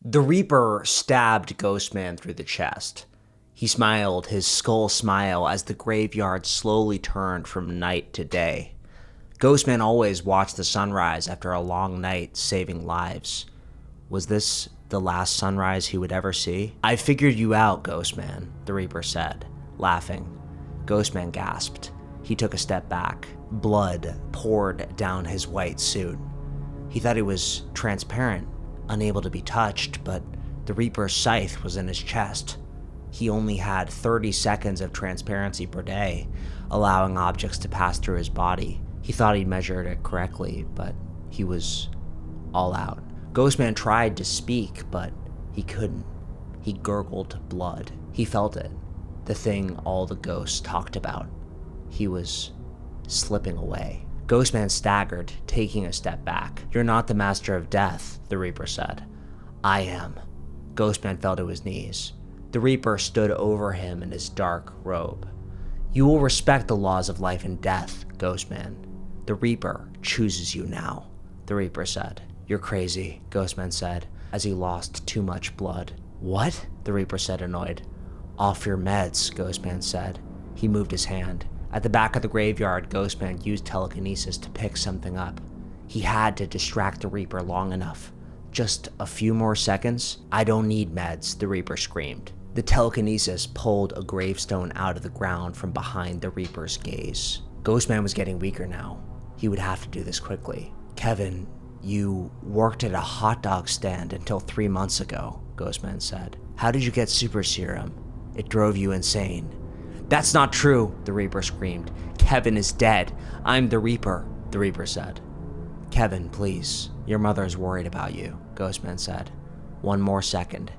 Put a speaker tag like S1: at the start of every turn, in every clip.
S1: The Reaper stabbed Ghostman through the chest. He smiled his skull smile as the graveyard slowly turned from night to day. Ghostman always watched the sunrise after a long night, saving lives. Was this the last sunrise he would ever see? "I figured you out, Ghostman," the Reaper said, laughing. Ghostman gasped. He took a step back. Blood poured down his white suit. He thought he was transparent, unable to be touched, but the Reaper's scythe was in his chest. He only had 30 seconds of transparency per day, allowing objects to pass through his body. He thought he'd measured it correctly, but he was all out. Ghostman tried to speak, but he couldn't. He gurgled blood. He felt it, the thing all the ghosts talked about. He was slipping away. Ghostman staggered, taking a step back. "You're not the master of death," the Reaper said. "I am." Ghostman fell to his knees. The Reaper stood over him in his dark robe. "You will respect the laws of life and death, Ghostman. The Reaper chooses you now," the Reaper said. "You're crazy," Ghostman said, as he lost too much blood. "What?" the Reaper said, annoyed. "Off your meds," Ghostman said. He moved his hand. At the back of the graveyard, Ghostman used telekinesis to pick something up. He had to distract the Reaper long enough. "Just a few more seconds?" "I don't need meds," the Reaper screamed. The telekinesis pulled a gravestone out of the ground from behind the Reaper's gaze. Ghostman was getting weaker now. He would have to do this quickly. "Kevin, you worked at a hot dog stand until 3 months ago," Ghostman said. "How did you get super serum? It drove you insane." "That's not true," the Reaper screamed. "Kevin is dead. I'm the Reaper," the Reaper said. "Kevin, please. Your mother is worried about you," Ghostman said. "One more second."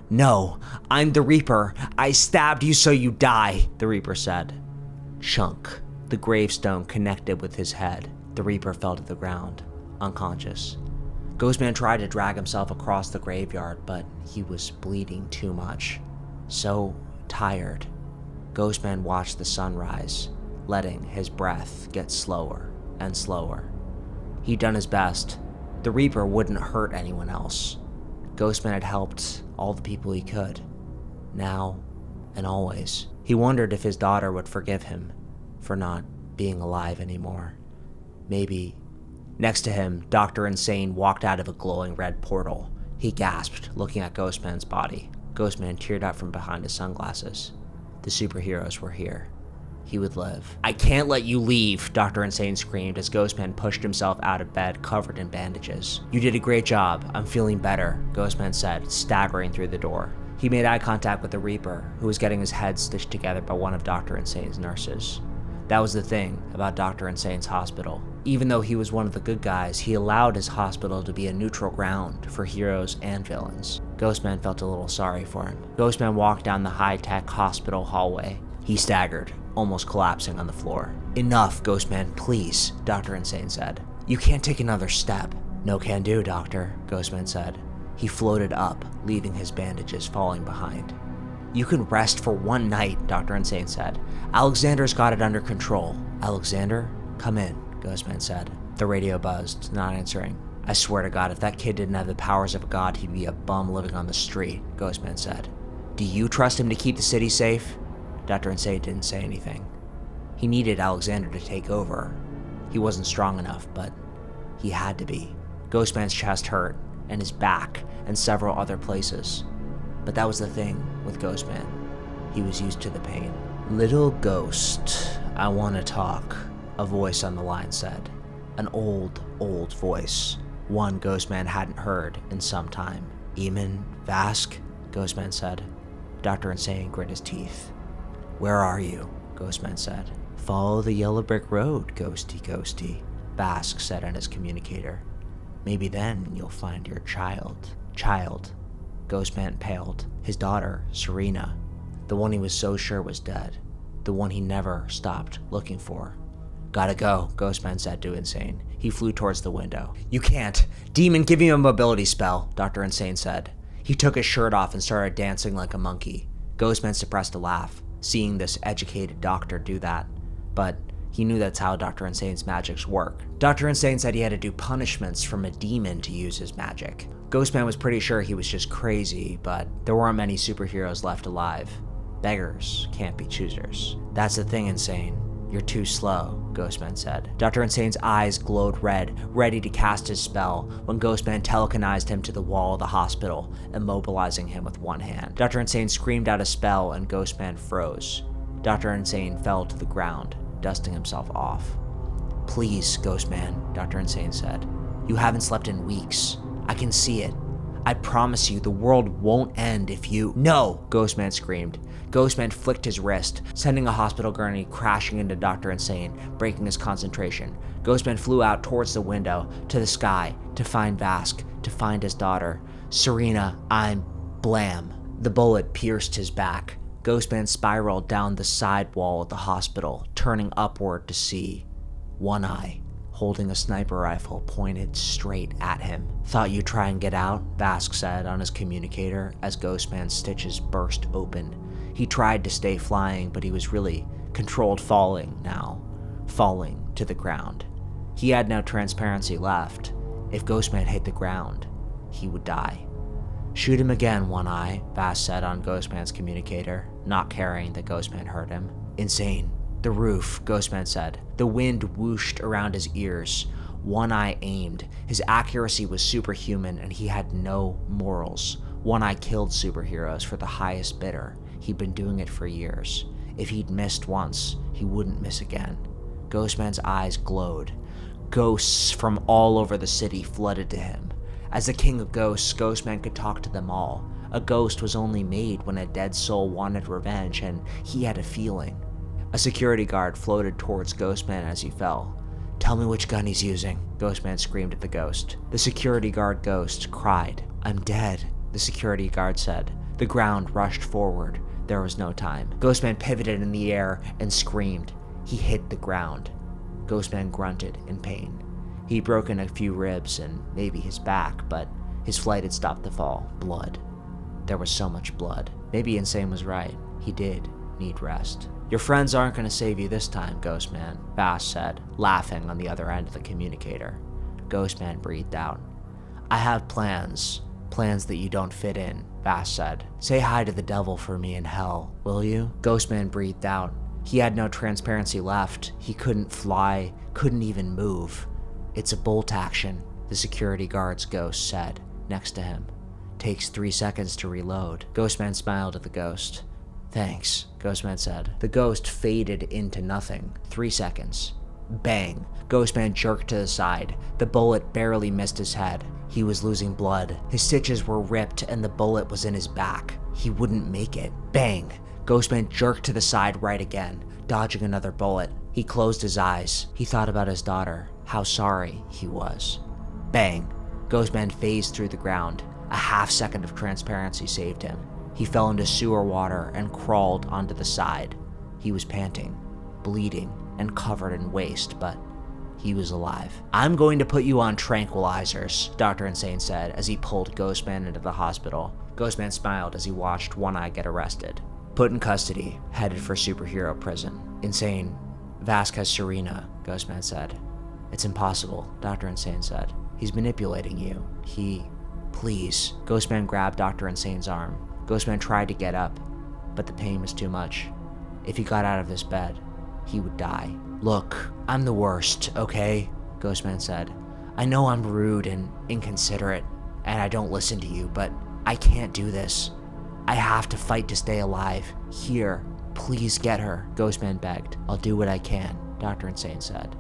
S1: "No, I'm the Reaper. I stabbed you so you die," the Reaper said. Chunk. The gravestone connected with his head. The Reaper fell to the ground, unconscious. Ghostman tried to drag himself across the graveyard, but he was bleeding too much. So tired. Ghostman watched the sun rise, letting his breath get slower and slower. He'd done his best. The Reaper wouldn't hurt anyone else. Ghostman had helped all the people he could. Now and always. He wondered if his daughter would forgive him for not being alive anymore. Maybe. Next to him, Dr. Insane walked out of a glowing red portal. He gasped, looking at Ghostman's body. Ghostman teared up from behind his sunglasses. The superheroes were here. He would live. "I can't let you leave," Dr. Insane screamed as Ghostman pushed himself out of bed covered in bandages. "You did a great job. I'm feeling better," Ghostman said, staggering through the door. He made eye contact with the Reaper, who was getting his head stitched together by one of Dr. Insane's nurses. That was the thing about Dr. Insane's hospital. Even though he was one of the good guys, he allowed his hospital to be a neutral ground for heroes and villains. Ghostman felt a little sorry for him. Ghostman walked down the high-tech hospital hallway. He staggered, almost collapsing on the floor. "Enough, Ghostman, please," Dr. Insane said. "You can't take another step." "No can do, Doctor," Ghostman said. He floated up, leaving his bandages falling behind. "You can rest for one night," Dr. Insane said. "Alexander's got it under control." "Alexander? Come in," Ghostman said. The radio buzzed, not answering. "I swear to God, if that kid didn't have the powers of a god, he'd be a bum living on the street," Ghostman said. "Do you trust him to keep the city safe?" Dr. Insane didn't say anything. He needed Alexander to take over. He wasn't strong enough, but he had to be. Ghostman's chest hurt, and his back, and several other places. But that was the thing with Ghostman. He was used to the pain. "Little ghost, I want to talk," a voice on the line said. An old voice. One Ghostman hadn't heard in some time. "Eamon Vask?" Ghostman said. Dr. Insane grit his teeth. "Where are you?" Ghostman said. "Follow the yellow brick road, ghosty," Vask said on his communicator. "Maybe then you'll find your child." Child. Ghostman paled. His daughter, Serena. The one he was so sure was dead. The one he never stopped looking for. "Gotta go," Ghostman said to Insane. He flew towards the window. "You can't. Demon, give me a mobility spell," Dr. Insane said. He took his shirt off and started dancing like a monkey. Ghostman suppressed a laugh, seeing this educated doctor do that. But He knew that's how Dr. Insane's magics work. Dr. Insane said he had to do punishments from a demon to use his magic. Ghostman was pretty sure he was just crazy, but there weren't many superheroes left alive. Beggars can't be choosers. That's the thing, Insane. You're too slow, Ghostman said. Dr. Insane's eyes glowed red, ready to cast his spell, when Ghostman telekinized him to the wall of the hospital, immobilizing him with one hand. Dr. Insane screamed out a spell and Ghostman froze. Dr. Insane fell to the ground, dusting himself off. Please, Ghostman, Dr. Insane said. You haven't slept in weeks. I can see it. I promise you the world won't end if you— No! Ghostman screamed. Ghostman flicked his wrist, sending a hospital gurney crashing into Dr. Insane, breaking his concentration. Ghostman flew out towards the window, to the sky, to find Vask, to find his daughter. Serena, I'm— Blam. The bullet pierced his back. Ghostman spiraled down the side wall of the hospital, turning upward to see One Eye, holding a sniper rifle pointed straight at him. Thought you'd try and get out, Vask said on his communicator as Ghostman's stitches burst open. He tried to stay flying, but he was really controlled falling now, falling to the ground. He had no transparency left. If Ghostman hit the ground, he would die. Shoot him again, One Eye, Vask said on Ghostman's communicator, not caring that Ghostman heard him. Insane. The roof, Ghostman said. The wind whooshed around his ears. One Eye aimed. His accuracy was superhuman and he had no morals. One Eye killed superheroes for the highest bidder. He'd been doing it for years. If he'd missed once, he wouldn't miss again. Ghostman's eyes glowed. Ghosts from all over the city flooded to him. As the king of ghosts, Ghostman could talk to them all. A ghost was only made when a dead soul wanted revenge, and he had a feeling. A security guard floated towards Ghostman as he fell. Tell me which gun he's using, Ghostman screamed at the ghost. The security guard ghost cried. I'm dead, the security guard said. The ground rushed forward. There was no time. Ghostman pivoted in the air and screamed. He hit the ground. Ghostman grunted in pain. He'd broken a few ribs and maybe his back, but his flight had stopped the fall. Blood. There was so much blood. Maybe Insane was right. He did need rest. Your friends aren't going to save you this time, Ghostman, Vask said, laughing on the other end of the communicator. Ghostman breathed out. I have plans. Plans that you don't fit in, Vask said. Say hi to the devil for me in hell, will you? Ghostman breathed out. He had no transparency left. He couldn't fly, couldn't even move. It's a bolt action, the security guard's ghost said, next to him. Takes 3 seconds to reload. Ghostman smiled at the ghost. Thanks, Ghostman said. The ghost faded into nothing. 3 seconds. Bang! Ghostman jerked to the side. The bullet barely missed his head. He was losing blood. His stitches were ripped and the bullet was in his back. He wouldn't make it. Bang! Ghostman jerked to the side right again, dodging another bullet. He closed his eyes. He thought about his daughter, how sorry he was. Bang! Ghostman phased through the ground. A half second of transparency saved him. He fell into sewer water and crawled onto the side. He was panting, bleeding, and covered in waste, but he was alive. I'm going to put you on tranquilizers, Dr. Insane said as he pulled Ghostman into the hospital. Ghostman smiled as he watched One Eye get arrested. Put in custody, headed for superhero prison. Insane. Vask has Serena, Ghostman said. It's impossible, Dr. Insane said. He's manipulating you. Please. Ghostman grabbed Dr. Insane's arm. Ghostman tried to get up, but the pain was too much. If he got out of this bed, he would die. Look, I'm the worst, okay? Ghostman said. I know I'm rude and inconsiderate, and I don't listen to you, but I can't do this. I have to fight to stay alive. Here, please get her, Ghostman begged. I'll do what I can, Dr. Insane said.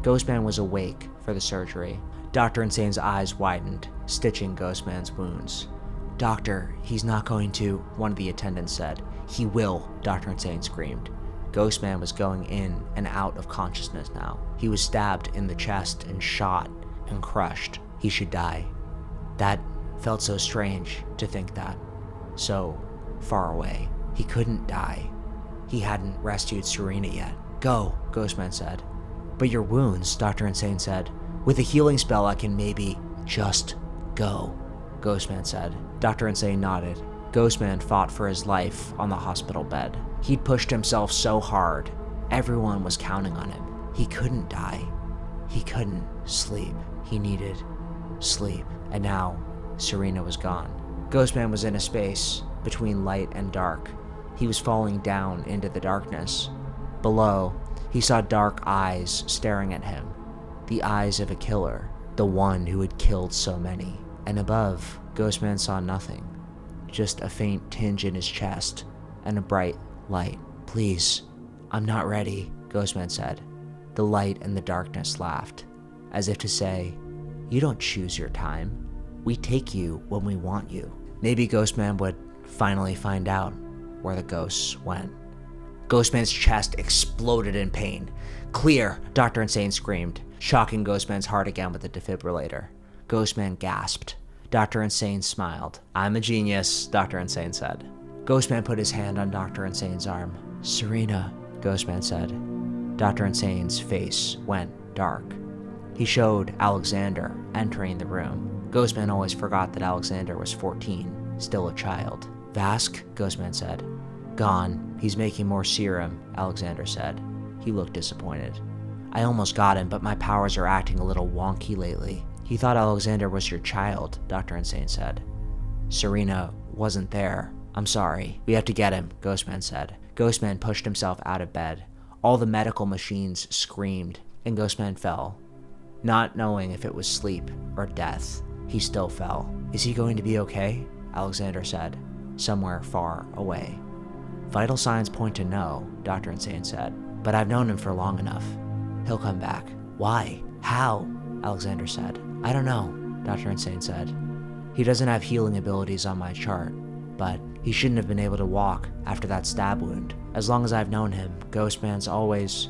S1: Ghostman was awake for the surgery. Dr. Insane's eyes widened, stitching Ghostman's wounds. Doctor, he's not going to, one of the attendants said. He will, Dr. Insane screamed. Ghostman was going in and out of consciousness now. He was stabbed in the chest and shot and crushed. He should die. That felt so strange to think that. So far away. He couldn't die. He hadn't rescued Serena yet. Go, Ghostman said. But your wounds, Dr. Insane said. With a healing spell I can maybe just go, Ghostman said. Dr. Insane nodded. Ghostman fought for his life on the hospital bed. He'd pushed himself so hard. Everyone was counting on him. He couldn't die. He couldn't sleep. He needed sleep. And now, Serena was gone. Ghostman was in a space between light and dark. He was falling down into the darkness. Below, he saw dark eyes staring at him. The eyes of a killer, the one who had killed so many. And above, Ghostman saw nothing. Just a faint tinge in his chest and a bright light. "Please, I'm not ready," Ghostman said. The light and the darkness laughed, as if to say, "You don't choose your time. We take you when we want you." Maybe Ghostman would finally find out where the ghosts went. Ghostman's chest exploded in pain. "Clear!" Dr. Insane screamed, shocking Ghostman's heart again with the defibrillator. Ghostman gasped. Dr. Insane smiled. "I'm a genius," Dr. Insane said. Ghostman put his hand on Dr. Insane's arm. "Serena," Ghostman said. Dr. Insane's face went dark. He showed Alexander entering the room. Ghostman always forgot that Alexander was 14, still a child. "Vask," Ghostman said. "Gone. He's making more serum," Alexander said. He looked disappointed. "I almost got him, but my powers are acting a little wonky lately." "He thought Alexander was your child," Dr. Insane said. "Serena wasn't there. I'm sorry. We have to get him," Ghostman said. Ghostman pushed himself out of bed. All the medical machines screamed, and Ghostman fell. Not knowing if it was sleep or death, he still fell. "Is he going to be okay?" Alexander said, somewhere far away. "Vital signs point to no," Dr. Insane said, "but I've known him for long enough. He'll come back." "Why? How?" Alexander said. "I don't know," Dr. Insane said. "He doesn't have healing abilities on my chart, but he shouldn't have been able to walk after that stab wound. As long as I've known him, Ghostman's always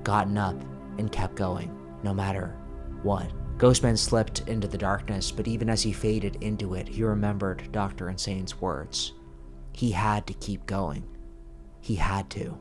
S1: gotten up and kept going, no matter what." Ghostman slipped into the darkness, but even as he faded into it, he remembered Dr. Insane's words. He had to keep going. He had to.